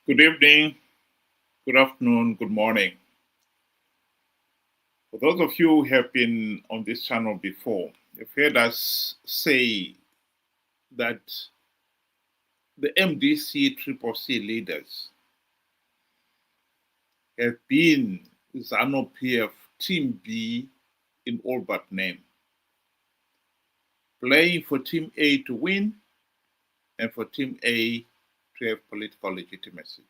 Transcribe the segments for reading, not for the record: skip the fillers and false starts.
Good evening, good afternoon, good morning. For those of you who have been on this channel before, you've heard us say that the MDC Triple C leaders have been Zanu PF Team B in all but name, playing for Team A to win and for Team A to have political legitimacy.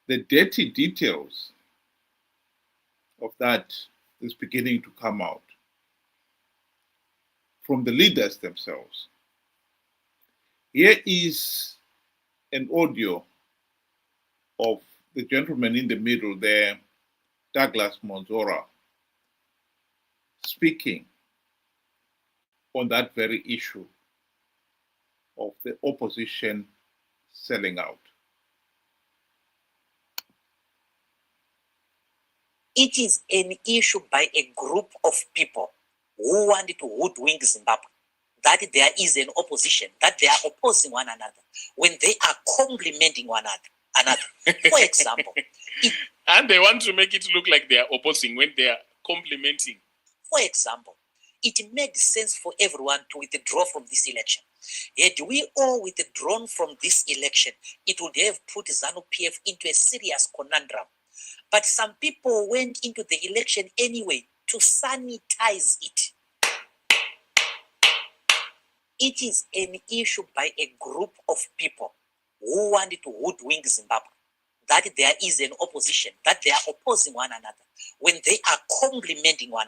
The dirty details of that is beginning to come out from the leaders themselves. Here is an audio of the gentleman in the middle there, Douglas Monzora, speaking on that very issue of the opposition selling out. It is an issue by a group of people who want to hoodwink Zimbabwe, that there is an opposition, that they are opposing one another when they are complementing one another. For example, and they want to make it look like they are opposing when they are complementing. For example, it made sense for everyone to withdraw from this election. Had we all withdrawn from this election, it would have put Zanu PF into a serious conundrum. But some people went into the election anyway to sanitize it. It is an issue by a group of people who want to hoodwink Zimbabwe, that there is an opposition, that they are opposing one another when they are complementing one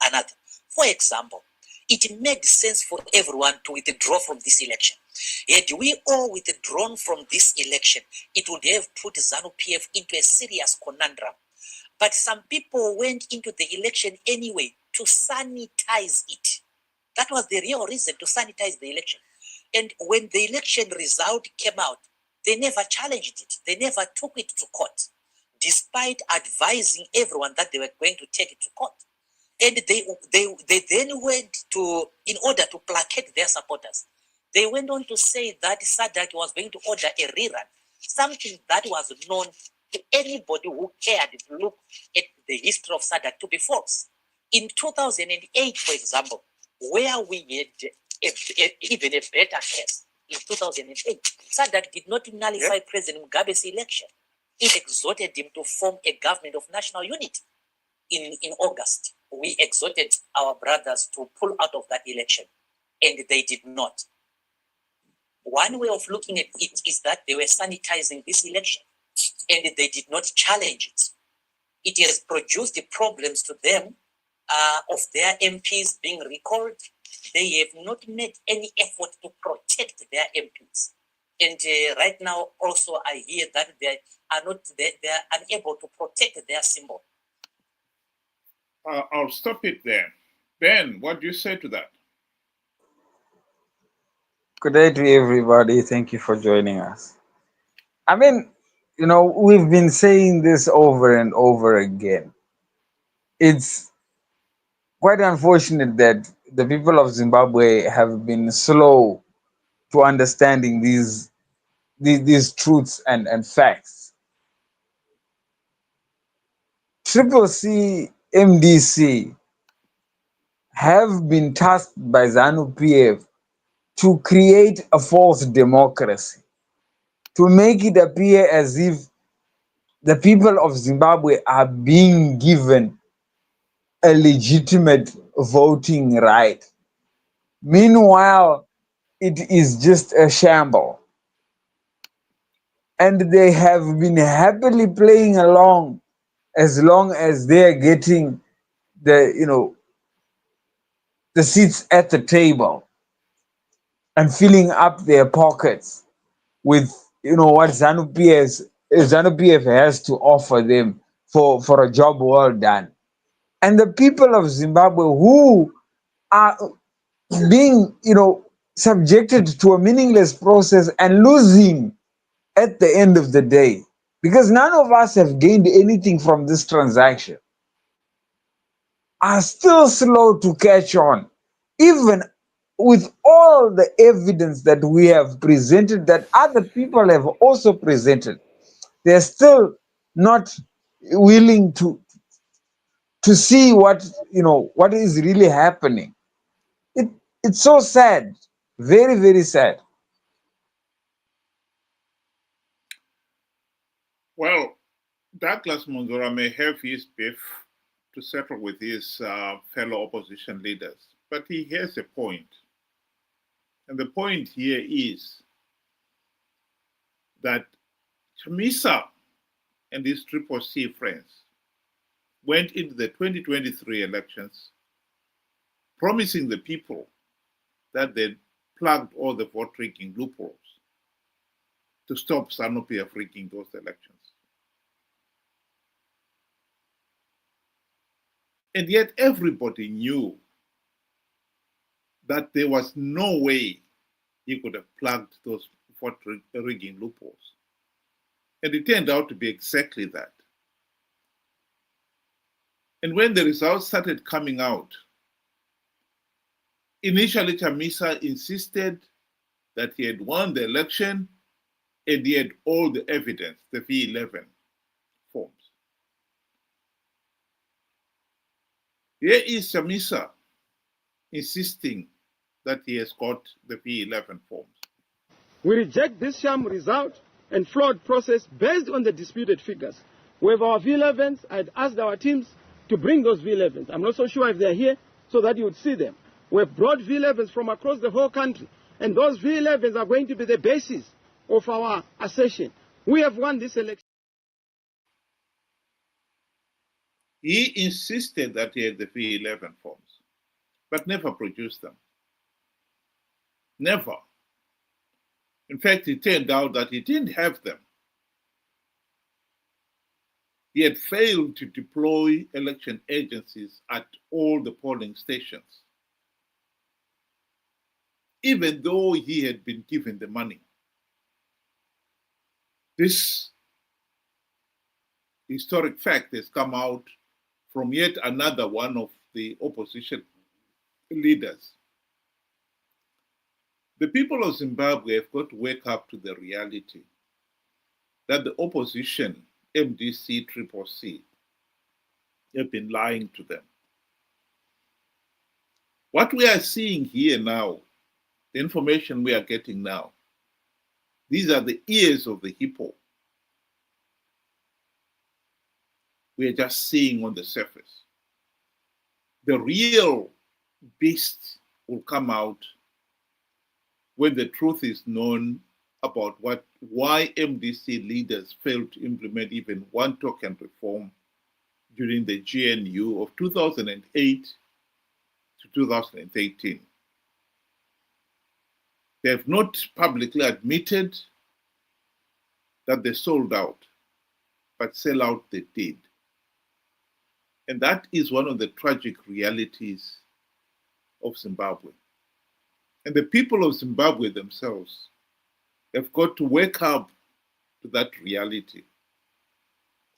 another. For example, it made sense for everyone to withdraw from this election. Had we all withdrawn from this election, it would have put Zanu PF into a serious conundrum. But some people went into the election anyway to sanitize it. That was the real reason, to sanitize the election. And when the election result came out, they never challenged it. They never took it to court, despite advising everyone that they were going to take it to court. And they then went to, in order to placate their supporters, they went on to say that SADC was going to order a rerun, something that was known to anybody who cared to look at the history of SADC to be false. In 2008, for example, where we had even a better case, in 2008, SADC did not nullify President Mugabe's election. It exhorted him to form a government of national unity. In August, we exhorted our brothers to pull out of that election, and they did not. One way of looking at it is that they were sanitizing this election, and they did not challenge it. It has produced the problems to them of their MPs being recalled. They have not made any effort to protect their MPs. And right now, also, I hear that they are unable to protect their symbol. I'll stop it there. Ben, what do you say to that? Good day to everybody. Thank you for joining us. I mean, we've been saying this over and over again. It's quite unfortunate that the people of Zimbabwe have been slow to understanding these truths and facts. Triple C MDC have been tasked by Zanu PF to create a false democracy, to make it appear as if the people of Zimbabwe are being given a legitimate voting right. Meanwhile, it is just a shamble. And they have been happily playing along as long as they are getting the seats at the table and filling up their pockets with what ZANU PF has to offer them for a job well done. And the people of Zimbabwe who are being subjected to a meaningless process and losing at the end of the day, because none of us have gained anything from this transaction, are still slow to catch on. Even with all the evidence that we have presented, that other people have also presented, they're still not willing to see what, what is really happening. it it's so sad, very very sad. Well, Douglas Monzora may have his beef to settle with his fellow opposition leaders, but he has a point. And the point here is that Chamisa and his Triple C friends went into the 2023 elections promising the people that they'd plugged all the vote rigging loopholes to stop Zanu PF rigging those elections. And yet everybody knew that there was no way he could have plugged those vote rigging loopholes. And it turned out to be exactly that. And when the results started coming out, initially Chamisa insisted that he had won the election and he had all the evidence, the V11 forms. Here is Chamisa insisting that he has got the V11 forms. We reject this sham result and flawed process based on the disputed figures. We have our V11s. I'd asked our teams to bring those V11s. I'm not so sure if they're here so that you would see them. We have brought V11s from across the whole country, and those V11s are going to be the basis of our assertion. We have won this election. He insisted that he had the V11 forms, but never produced them. Never. In fact, it turned out that he didn't have them. He had failed to deploy election agencies at all the polling stations, even though he had been given the money. This historic fact has come out from yet another one of the opposition leaders. The people of Zimbabwe have got to wake up to the reality that the opposition, MDC, Triple C, have been lying to them. What we are seeing here now, the information we are getting now, these are the ears of the hippo. We are just seeing on the surface. The real beast will come out when the truth is known about why MDC leaders failed to implement even one token reform during the GNU of 2008 to 2018. They have not publicly admitted that they sold out, but sell out they did. And that is one of the tragic realities of Zimbabwe. And the people of Zimbabwe themselves have got to wake up to that reality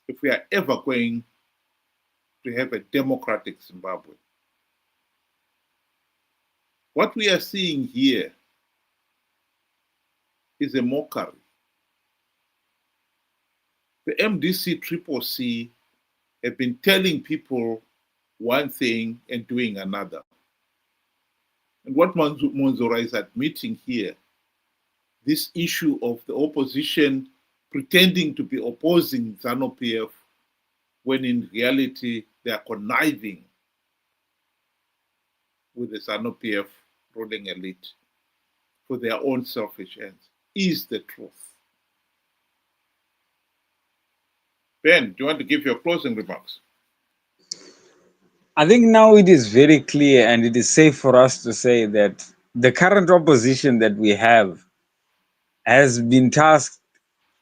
if we are ever going to have a democratic Zimbabwe. What we are seeing here is a mockery. The MDC Triple C have been telling people one thing and doing another. And what Monzora is admitting here, this issue of the opposition pretending to be opposing Zanu PF when in reality they are conniving with the Zanu PF ruling elite for their own selfish ends, is the truth. Ben, do you want to give your closing remarks? I think now it is very clear and it is safe for us to say that the current opposition that we have has been tasked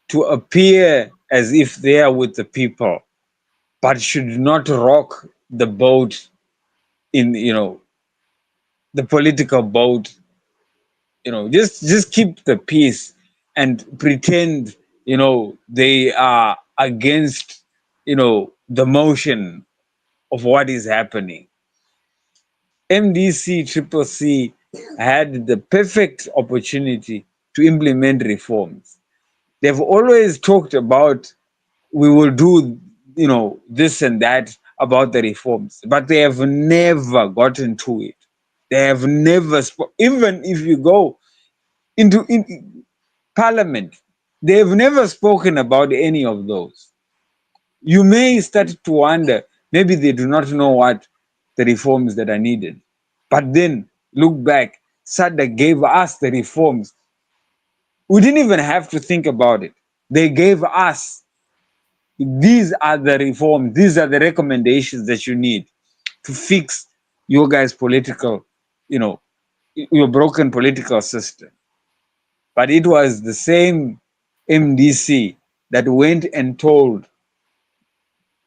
to appear as if they are with the people, but should not rock the boat in, the political boat. Just keep the peace and pretend, they are against, the motion of what is happening. MDC Triple C had the perfect opportunity to implement reforms. They've always talked about we will do, this and that about the reforms, but they have never gotten to it. They have never even if you go into parliament, they have never spoken about any of those. You may start to wonder, maybe they do not know what the reforms that are needed. But then look back, SADC gave us the reforms. We didn't even have to think about it. They gave us, these are the reforms, these are the recommendations that you need to fix your guys' political, your broken political system. But it was the same MDC that went and told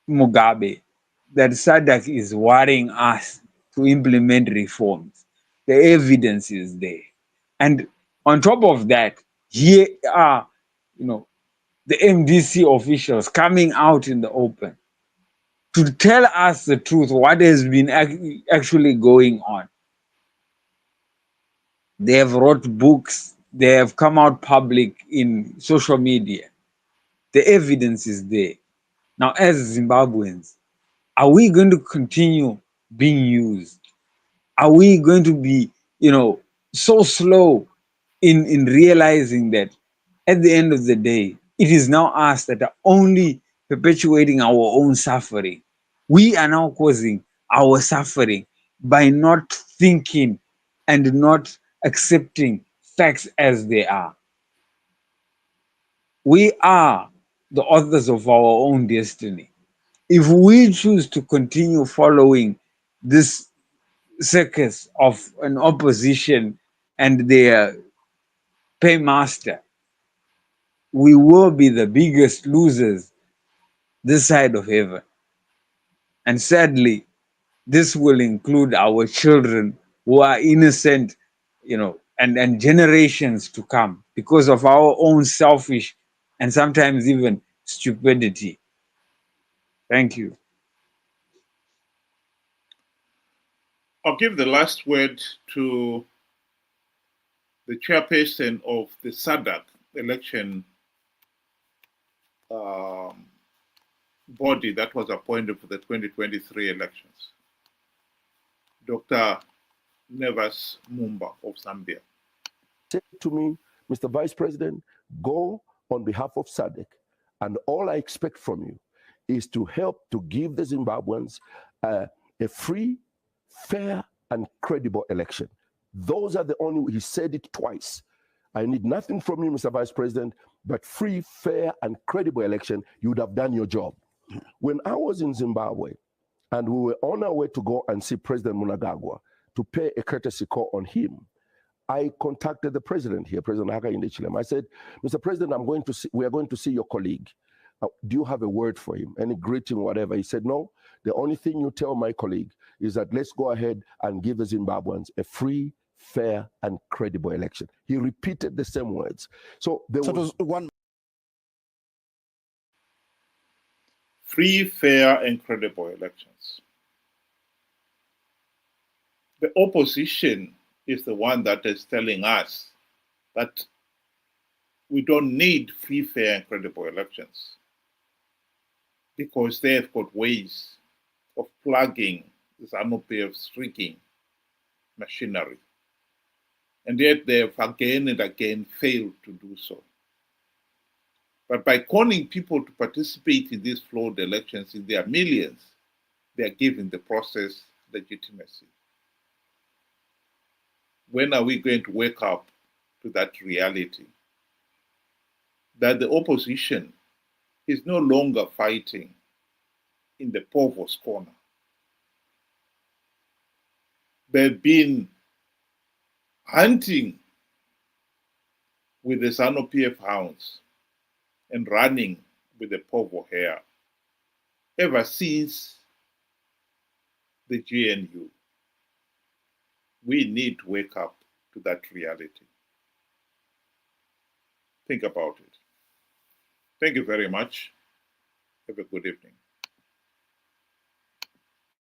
Mugabe that SADC is worrying us to implement reforms. The evidence is there. And on top of that, here are, the MDC officials coming out in the open to tell us the truth, what has been actually going on. They have wrote books, they have come out public in social media. The evidence is there. Now, as Zimbabweans, are we going to continue being used? Are we going to be, so slow in realizing that at the end of the day, it is now us that are only perpetuating our own suffering. We are now causing our suffering by not thinking and not accepting facts as they are. We are the authors of our own destiny. If we choose to continue following this circus of an opposition and their paymaster, we will be the biggest losers this side of heaven. And sadly, this will include our children who are innocent, and generations to come because of our own selfish and sometimes even stupidity. Thank you. I'll give the last word to the chairperson of the SADC election body that was appointed for the 2023 elections, Dr. Nevas Mumba of Zambia. Said to me, Mr. Vice President, go on behalf of SADC, and all I expect from you is to help to give the Zimbabweans a free, fair, and credible election. Those are the only, he said it twice. I need nothing from you, Mr. Vice President, but free, fair, and credible election. You would have done your job. When I was in Zimbabwe, and we were on our way to go and see President Mnangagwa to pay a courtesy call on him, I contacted the president here, President Hakainde Hichilema. I said, Mr. President, we are going to see your colleague. Do you have a word for him? Any greeting, whatever? He said, no. The only thing you tell my colleague is that let's go ahead and give the Zimbabweans a free, fair, and credible election. He repeated the same words. So there was one. Free, fair, and credible elections. The opposition is the one that is telling us that we don't need free, fair, and credible elections because they have got ways of plugging Zanu PF's rigging machinery. And yet they have again and again failed to do so. But by calling people to participate in these flawed elections in their millions, they are giving the process legitimacy. When are we going to wake up to that reality? That the opposition is no longer fighting in the Povo's corner. They've been hunting with the Zanu PF hounds and running with the Povo hare ever since the GNU. We need to wake up to that reality. Think about it. Thank you very much. Have a good evening.